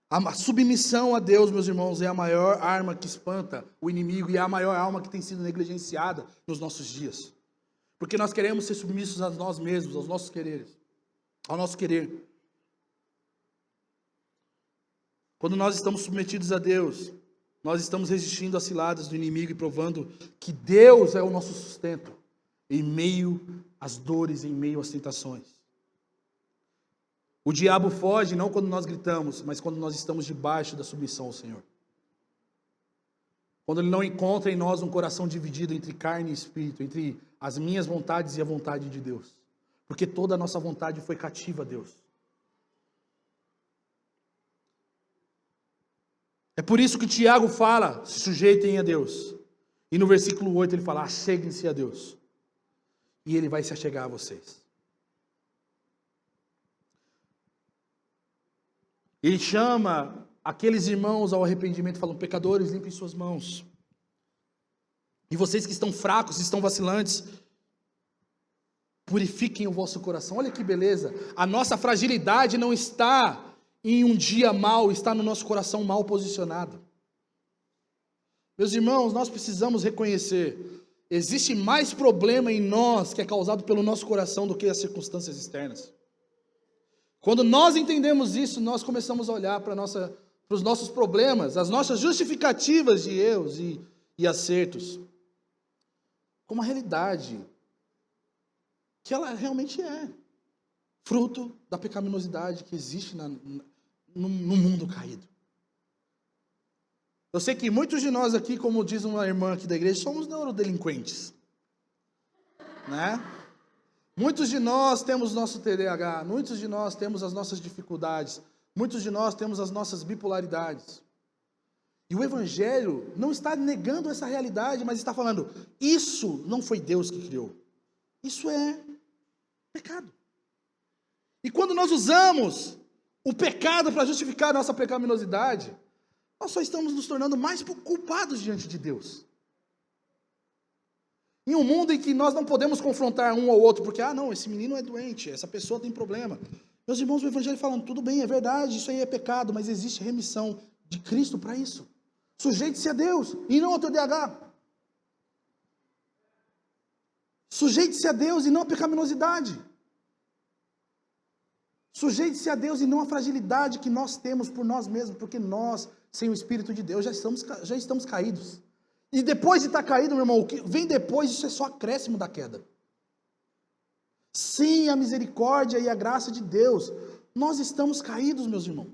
Speaker 1: A submissão a Deus, meus irmãos, é a maior arma que espanta o inimigo e é a maior arma que tem sido negligenciada nos nossos dias. Porque nós queremos ser submissos a nós mesmos, aos nossos quereres, ao nosso querer. Quando nós estamos submetidos a Deus, nós estamos resistindo às ciladas do inimigo e provando que Deus é o nosso sustento em meio às dores, em meio às tentações. O diabo foge não quando nós gritamos, mas quando nós estamos debaixo da submissão ao Senhor. Quando ele não encontra em nós um coração dividido entre carne e espírito, entre as minhas vontades e a vontade de Deus. Porque toda a nossa vontade foi cativa a Deus. É por isso que Tiago fala, se sujeitem a Deus. E no versículo 8 ele fala, acheguem-se a Deus. E Ele vai se achegar a vocês. Ele chama aqueles irmãos ao arrependimento, falando, pecadores, limpem suas mãos. E vocês que estão fracos, estão vacilantes, purifiquem o vosso coração. Olha que beleza. A nossa fragilidade não está em um dia mau, está no nosso coração mal posicionado. Meus irmãos, nós precisamos reconhecer, existe mais problema em nós que é causado pelo nosso coração do que as circunstâncias externas. Quando nós entendemos isso, nós começamos a olhar para os nossos problemas, as nossas justificativas de erros e acertos, como uma realidade que ela realmente é fruto da pecaminosidade que existe no mundo caído. Eu sei que muitos de nós aqui, como diz uma irmã aqui da igreja, somos neurodelinquentes, né? Muitos de nós temos nosso TDAH, muitos de nós temos as nossas dificuldades, muitos de nós temos as nossas bipolaridades. E o Evangelho não está negando essa realidade, mas está falando, isso não foi Deus que criou. Isso é pecado. E quando nós usamos o pecado para justificar a nossa pecaminosidade, nós só estamos nos tornando mais culpados diante de Deus. Em um mundo em que nós não podemos confrontar um ao outro, porque, não, esse menino é doente, essa pessoa tem problema. Meus irmãos, o Evangelho falando, tudo bem, é verdade, isso aí é pecado, mas existe remissão de Cristo para isso. Sujeite-se a Deus e não ao TDAH. Sujeite-se a Deus e não à pecaminosidade. Sujeite-se a Deus e não à fragilidade que nós temos por nós mesmos, porque nós, sem o Espírito de Deus, já estamos caídos. E depois de estar caído, meu irmão, o que vem depois, isso é só acréscimo da queda. Sem a misericórdia e a graça de Deus, nós estamos caídos, meus irmãos.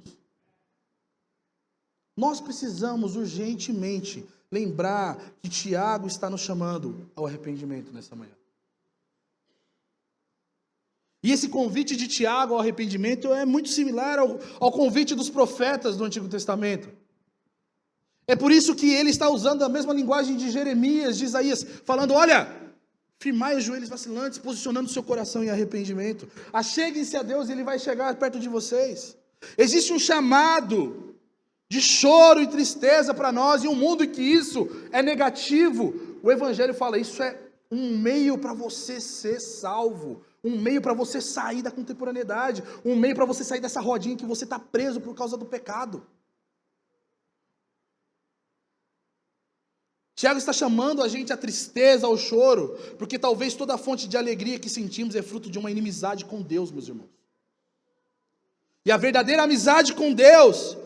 Speaker 1: Nós precisamos urgentemente lembrar que Tiago está nos chamando ao arrependimento nessa manhã. E esse convite de Tiago ao arrependimento é muito similar ao convite dos profetas do Antigo Testamento. É por isso que ele está usando a mesma linguagem de Jeremias, de Isaías, falando, olha, firmai os joelhos vacilantes, posicionando o seu coração em arrependimento. Acheguem-se a Deus e Ele vai chegar perto de vocês. Existe um chamado de choro e tristeza para nós, e um mundo em que isso é negativo. O Evangelho fala, isso é um meio para você ser salvo, um meio para você sair da contemporaneidade, um meio para você sair dessa rodinha que você está preso por causa do pecado. Tiago está chamando a gente à tristeza, ao choro, porque talvez toda a fonte de alegria que sentimos é fruto de uma inimizade com Deus, meus irmãos. E a verdadeira amizade com Deus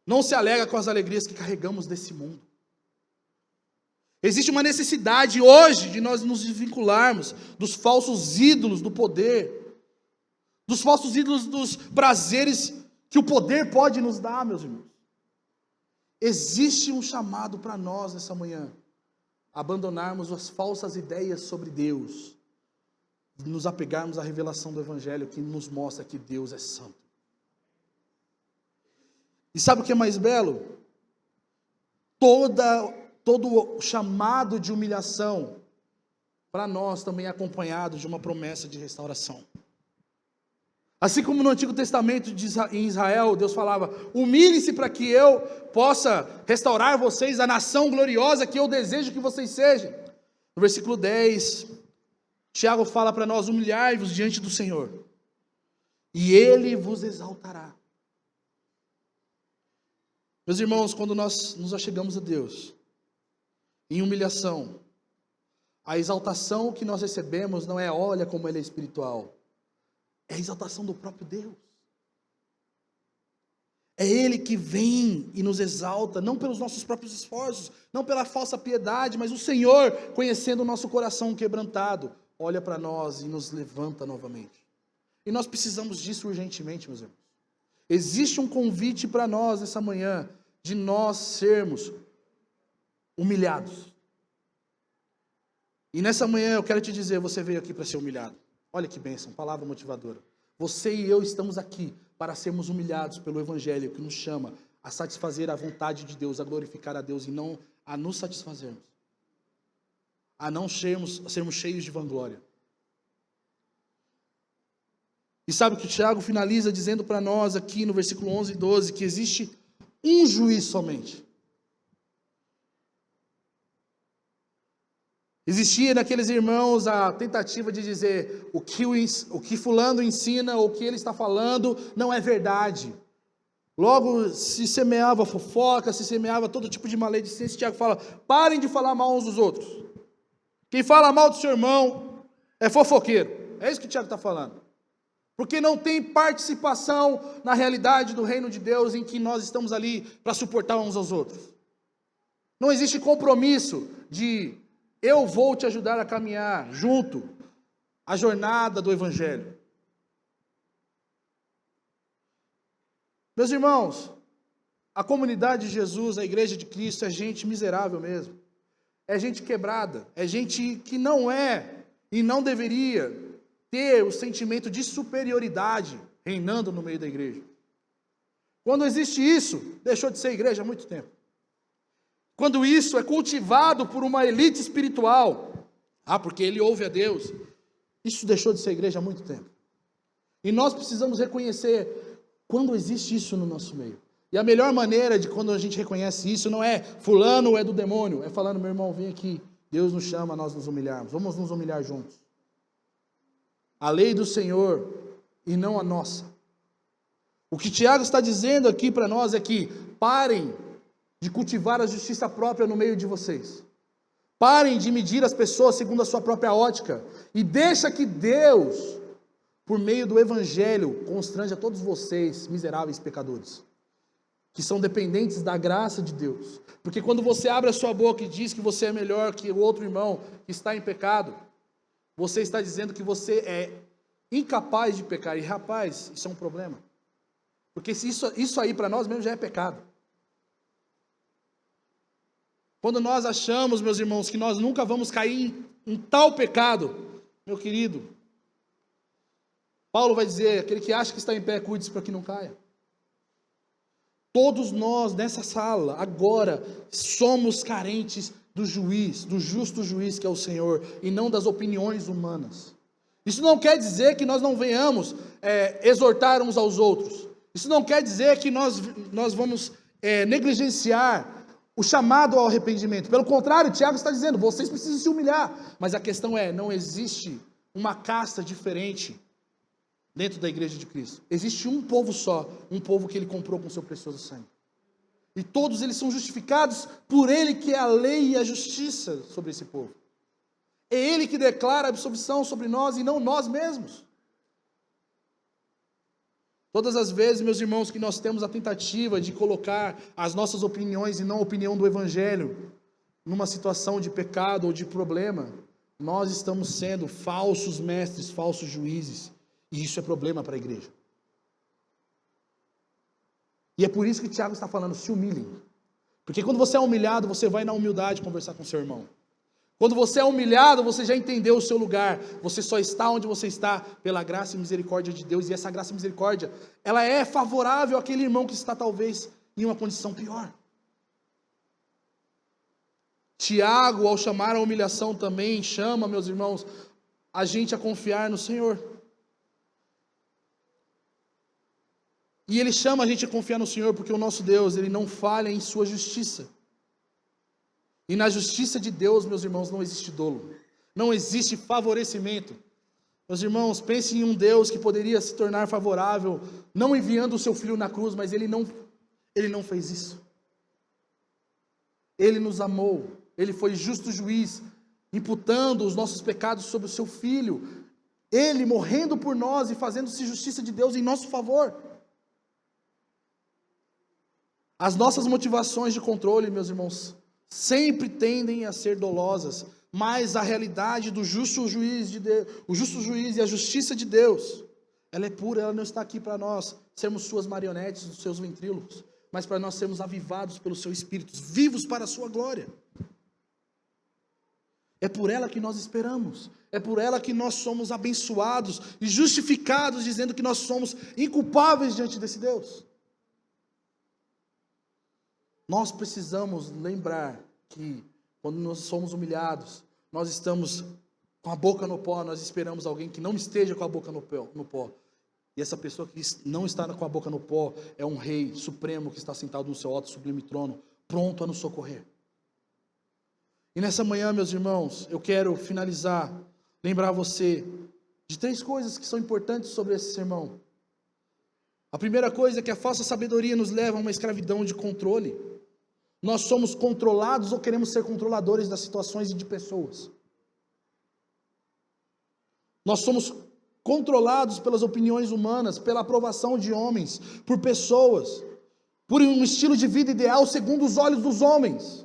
Speaker 1: não se alega com as alegrias que carregamos desse mundo. Existe uma necessidade hoje de nós nos desvincularmos dos falsos ídolos do poder, dos falsos ídolos dos prazeres que o poder pode nos dar, meus irmãos. Existe um chamado para nós nessa manhã, abandonarmos as falsas ideias sobre Deus, nos apegarmos à revelação do Evangelho que nos mostra que Deus é santo. E sabe o que é mais belo? Todo o chamado de humilhação, para nós também é acompanhado de uma promessa de restauração. Assim como no Antigo Testamento em Israel, Deus falava, humilhem-se para que eu possa restaurar vocês, a nação gloriosa que eu desejo que vocês sejam. No versículo 10, Tiago fala para nós, humilhai-vos diante do Senhor, e Ele vos exaltará. Meus irmãos, quando nós nos achegamos a Deus, em humilhação, a exaltação que nós recebemos não é, olha como Ele é espiritual, é a exaltação do próprio Deus. É Ele que vem e nos exalta, não pelos nossos próprios esforços, não pela falsa piedade, mas o Senhor, conhecendo o nosso coração quebrantado, olha para nós e nos levanta novamente. E nós precisamos disso urgentemente, meus irmãos. Existe um convite para nós nessa manhã, de nós sermos humilhados. E nessa manhã eu quero te dizer, você veio aqui para ser humilhado. Olha que bênção, palavra motivadora. Você e eu estamos aqui para sermos humilhados pelo Evangelho que nos chama a satisfazer a vontade de Deus, a glorificar a Deus e não a nos satisfazermos. A não sermos cheios de vanglória. E sabe o que o Tiago finaliza dizendo para nós aqui no versículo 11 e 12, que existe um juiz somente. Existia naqueles irmãos a tentativa de dizer o que fulano ensina, ou o que ele está falando, não é verdade. Logo se semeava fofoca, se semeava todo tipo de maledicência. Tiago fala, parem de falar mal uns dos outros. Quem fala mal do seu irmão é fofoqueiro. É isso que o Tiago está falando. Porque não tem participação na realidade do reino de Deus em que nós estamos ali para suportar uns aos outros. Não existe compromisso de eu vou te ajudar a caminhar junto a jornada do Evangelho. Meus irmãos, A comunidade de Jesus, a igreja de Cristo, é gente miserável mesmo. É gente quebrada. É gente que não é e não deveria ter o sentimento de superioridade reinando no meio da igreja. Quando existe isso, deixou de ser igreja há muito tempo. Quando isso é cultivado por uma elite espiritual, porque ele ouve a Deus, isso deixou de ser igreja há muito tempo. E nós precisamos reconhecer quando existe isso no nosso meio. E a melhor maneira de quando a gente reconhece isso não é fulano é do demônio, é falando, meu irmão, vem aqui, Deus nos chama a nós nos humilharmos, vamos nos humilhar juntos. A lei do Senhor e não a nossa. O que Tiago está dizendo aqui para nós é que parem de cultivar a justiça própria no meio de vocês. Parem de medir as pessoas segundo a sua própria ótica e deixa que Deus, por meio do Evangelho, constranja todos vocês, miseráveis pecadores, que são dependentes da graça de Deus. Porque quando você abre a sua boca e diz que você é melhor que o outro irmão que está em pecado, você está dizendo que você é incapaz de pecar. E rapaz, isso é um problema. Porque isso aí para nós mesmo já é pecado. Quando nós achamos, meus irmãos, que nós nunca vamos cair em tal pecado, meu querido, Paulo vai dizer, aquele que acha que está em pé, cuide-se para que não caia. Todos nós nessa sala, agora, somos carentes do juiz, do justo juiz que é o Senhor, e não das opiniões humanas. Isso não quer dizer que nós não venhamos exortar uns aos outros. Isso não quer dizer que nós vamos negligenciar o chamado ao arrependimento. Pelo contrário, Tiago está dizendo, vocês precisam se humilhar. Mas a questão é, não existe uma casta diferente dentro da igreja de Cristo. Existe um povo só, um povo que ele comprou com seu precioso sangue. E todos eles são justificados por ele que é a lei e a justiça sobre esse povo. É ele que declara a absolvição sobre nós e não nós mesmos. Todas as vezes, meus irmãos, que nós temos a tentativa de colocar as nossas opiniões e não a opinião do Evangelho numa situação de pecado ou de problema, nós estamos sendo falsos mestres, falsos juízes. E isso é problema para a igreja. E é por isso que Tiago está falando, se humilhem. Porque quando você é humilhado, você vai na humildade conversar com seu irmão. Quando você é humilhado, você já entendeu o seu lugar. Você só está onde você está pela graça e misericórdia de Deus. E essa graça e misericórdia, ela é favorável àquele irmão que está talvez em uma condição pior. Tiago, ao chamar a humilhação também, chama, meus irmãos, a gente a confiar no Senhor. E ele chama a gente a confiar no Senhor porque o nosso Deus, ele não falha em sua justiça. E na justiça de Deus, meus irmãos, não existe dolo. Não existe favorecimento. Meus irmãos, pensem em um Deus que poderia se tornar favorável, não enviando o seu Filho na cruz, mas ele não fez isso. Ele nos amou. Ele foi justo juiz, imputando os nossos pecados sobre o seu Filho. Ele morrendo por nós e fazendo-se justiça de Deus em nosso favor. As nossas motivações de controle, meus irmãos, sempre tendem a ser dolosas, mas a realidade do justo juiz de Deus, o justo juiz e a justiça de Deus, ela é pura, ela não está aqui para nós sermos suas marionetes, os seus ventrílocos, mas para nós sermos avivados pelo seu Espírito, vivos para a sua glória. É por ela que nós esperamos, é por ela que nós somos abençoados e justificados, dizendo que nós somos inculpáveis diante desse Deus. Nós precisamos lembrar que quando nós somos humilhados, nós estamos com a boca no pó, nós esperamos alguém que não esteja com a boca no pó. E essa pessoa que não está com a boca no pó é um rei supremo que está sentado no seu alto sublime trono, pronto a nos socorrer. E nessa manhã, meus irmãos, eu quero finalizar, lembrar você de 3 coisas que são importantes sobre esse sermão. A primeira coisa é que a falsa sabedoria nos leva a uma escravidão de controle. Nós somos controlados ou queremos ser controladores das situações e de pessoas. Nós somos controlados pelas opiniões humanas, pela aprovação de homens, por pessoas, por um estilo de vida ideal segundo os olhos dos homens.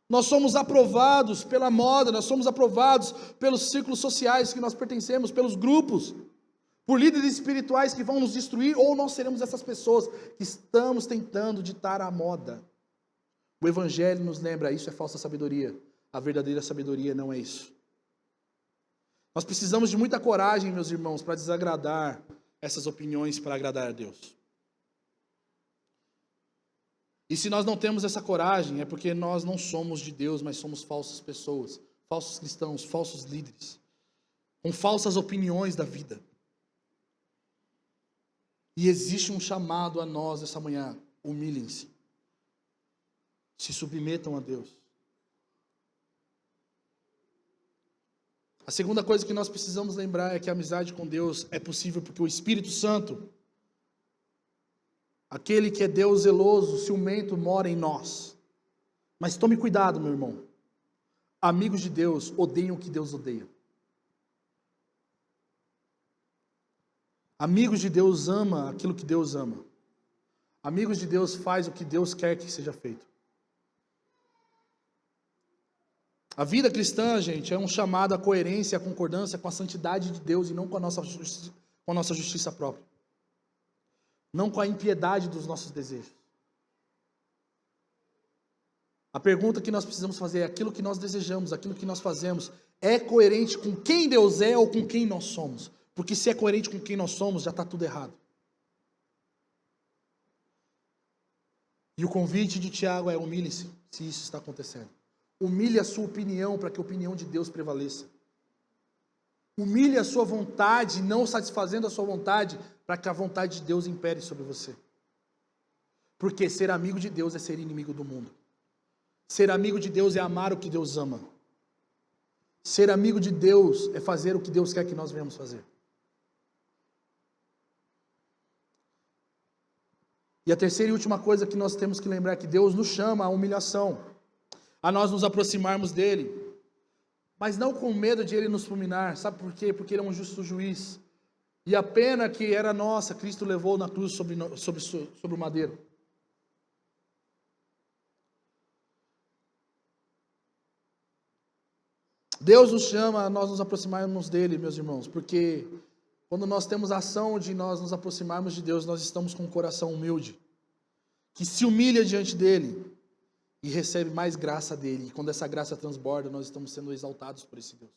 Speaker 1: Nós somos aprovados pela moda, nós somos aprovados pelos círculos sociais que nós pertencemos, pelos grupos, por líderes espirituais que vão nos destruir, ou nós seremos essas pessoas que estamos tentando ditar a moda. O Evangelho nos lembra, isso é falsa sabedoria. A verdadeira sabedoria não é isso. Nós precisamos de muita coragem, meus irmãos, para desagradar essas opiniões, para agradar a Deus. E se nós não temos essa coragem, é porque nós não somos de Deus, mas somos falsas pessoas, falsos cristãos, falsos líderes, com falsas opiniões da vida. E existe um chamado a nós essa manhã: humilhem-se, se submetam a Deus. A segunda coisa que nós precisamos lembrar é que a amizade com Deus é possível porque o Espírito Santo, aquele que é Deus zeloso, ciumento, mora em nós. Mas tome cuidado, meu irmão. Amigos de Deus odeiam o que Deus odeia. Amigos de Deus ama aquilo que Deus ama. Amigos de Deus faz o que Deus quer que seja feito. A vida cristã, gente, é um chamado à coerência, à concordância com a santidade de Deus e não com a nossa justiça própria. Não com a impiedade dos nossos desejos. A pergunta que nós precisamos fazer é: aquilo que nós desejamos, aquilo que nós fazemos, é coerente com quem Deus é ou com quem nós somos? Porque se é coerente com quem nós somos, já está tudo errado. E o convite de Tiago é: humilhe-se, se isso está acontecendo. Humilhe a sua opinião para que a opinião de Deus prevaleça. Humilhe a sua vontade, não satisfazendo a sua vontade, para que a vontade de Deus impere sobre você. Porque ser amigo de Deus é ser inimigo do mundo. Ser amigo de Deus é amar o que Deus ama. Ser amigo de Deus é fazer o que Deus quer que nós venhamos fazer. E a terceira e última coisa que nós temos que lembrar é que Deus nos chama à humilhação, a nós nos aproximarmos dele, mas não com medo de ele nos fulminar. Sabe por quê? Porque ele é um justo juiz. E a pena que era nossa, Cristo levou na cruz sobre o madeiro. Deus nos chama a nós nos aproximarmos dele, meus irmãos, porque quando nós temos a ação de nós nos aproximarmos de Deus, nós estamos com um coração humilde, que se humilha diante dele e recebe mais graça dele. E quando essa graça transborda, nós estamos sendo exaltados por esse Deus.